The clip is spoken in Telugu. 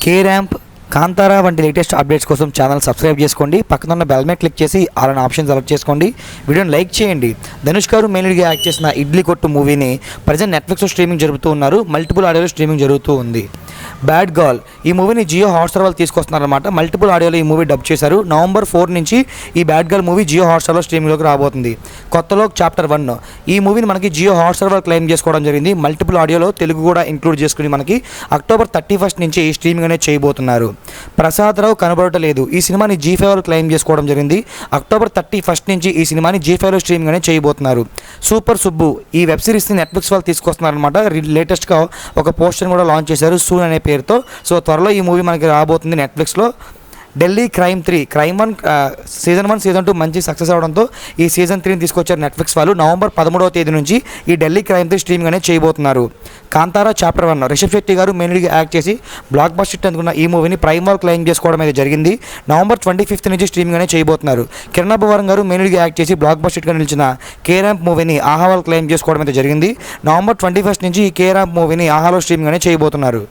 కే ర్యాంప్, కాంతారా వంటి లేటెస్ట్ అప్డేట్స్ కోసం ఛానల్ సబ్స్క్రైబ్ చేసుకోండి. పక్కన ఉన్న బెల్ మీద క్లిక్ చేసి అలానే ఆప్షన్ సెలెక్ట్ చేసుకోండి. వీడియోని లైక్ చేయండి. ధనుష్ గారు మెయిన్గా యాక్ట్ చేసిన ఇడ్లీ కొట్టు మూవీని ప్రజెంట్ నెట్ఫ్లిక్స్లో స్ట్రీమింగ్ జరుగుతూ ఉన్నారు. మల్టిపుల్ ఆడియోలో స్ట్రీమింగ్ జరుగుతూ ఉంది. బ్యాడ్ గర్ల్ ఈ మూవీని జియో హాట్స్టార్ వాళ్ళు తీసుకొస్తున్నారన్నమాట. మల్టిపుల్ ఆడియోలో ఈ మూవీ డబ్ చేశారు. November 4 నుంచి ఈ బ్యాడ్ గర్ల్ మూవీ జియో హాట్స్టార్లో స్ట్రీమింగ్లోకి రాబోతుంది. కొత్తలో చాప్టర్ 1 ఈ మూవీని మనకి జియో హాట్స్టార్ వాళ్ళు క్లెయిమ్ చేసుకోవడం జరిగింది. మల్టిపుల్ ఆడియోలో తెలుగు కూడా ఇంక్లూడ్ చేసుకుని మనకి October 31 నుంచి ఈ స్ట్రీమింగ్ అనేది చేయబోతున్నారు. ప్రసాద్ రావు కనబడటలేదు ఈ సినిమాని G5 వాళ్ళు క్లెయిమ్ చేసుకోవడం జరిగింది. October 31 నుంచి ఈ సినిమాని G5లో స్ట్రీమింగ్ అనేది చేయబోతున్నారు. సూపర్ సుబ్బు ఈ వెబ్ సిరీస్ని నెట్ఫ్లిక్స్ వాళ్ళు తీసుకొస్తున్నారనమాట. లేటెస్ట్గా ఒక పోస్టర్ కూడా లాంచ్ చేశారు సూన్ అనే పేరుతో. సో త్వరలో ఈ మూవీ మనకి రాబోతుంది నెట్ఫ్లిక్స్లో. Delhi crime 3 crime 1 season 1 season 2 మంచి సక్సెస్ అవడంతో ఈ సీజన్ 3ని తీసుకొచ్చారు నెట్ఫ్లిక్స్ వాళ్ళు. November 13వ తేదీ నుంచి ఈ ఢిల్లీ క్రైమ్ 3 స్ట్రీమింగ్ అనేది చేయబోతున్నారు. కాంతారా చాప్టర్ 1 రిషబ్ శెట్టి గారు మెయిన్గా యాక్ట్ చేసి బ్లాక్ బస్టర్ హిట్ అందుకున్న ఈ మూవీని ప్రైమ్ వాళ్ళు క్లెయిమ్ చేసుకోవడం అయితే జరిగింది. November 25 నుంచి స్ట్రీమింగ్ అనేది చేయబోతున్నారు. కిరణ్ అబ్బవరం గారు మెయిన్గా యాక్ట్ చేసి బ్లాక్ బస్టర్ హిట్గా నిలిచిన కే ర్యాంప్ మూవీని ఆహా వాళ్ళు క్లెయిమ్ చేసుకోవడం అయితే జరిగింది. November 21 నుంచి ఈ కే ర్యాంప్ మూవీని ఆహాలో స్ట్రీమింగ్ అనేది చేయబోతున్నారు.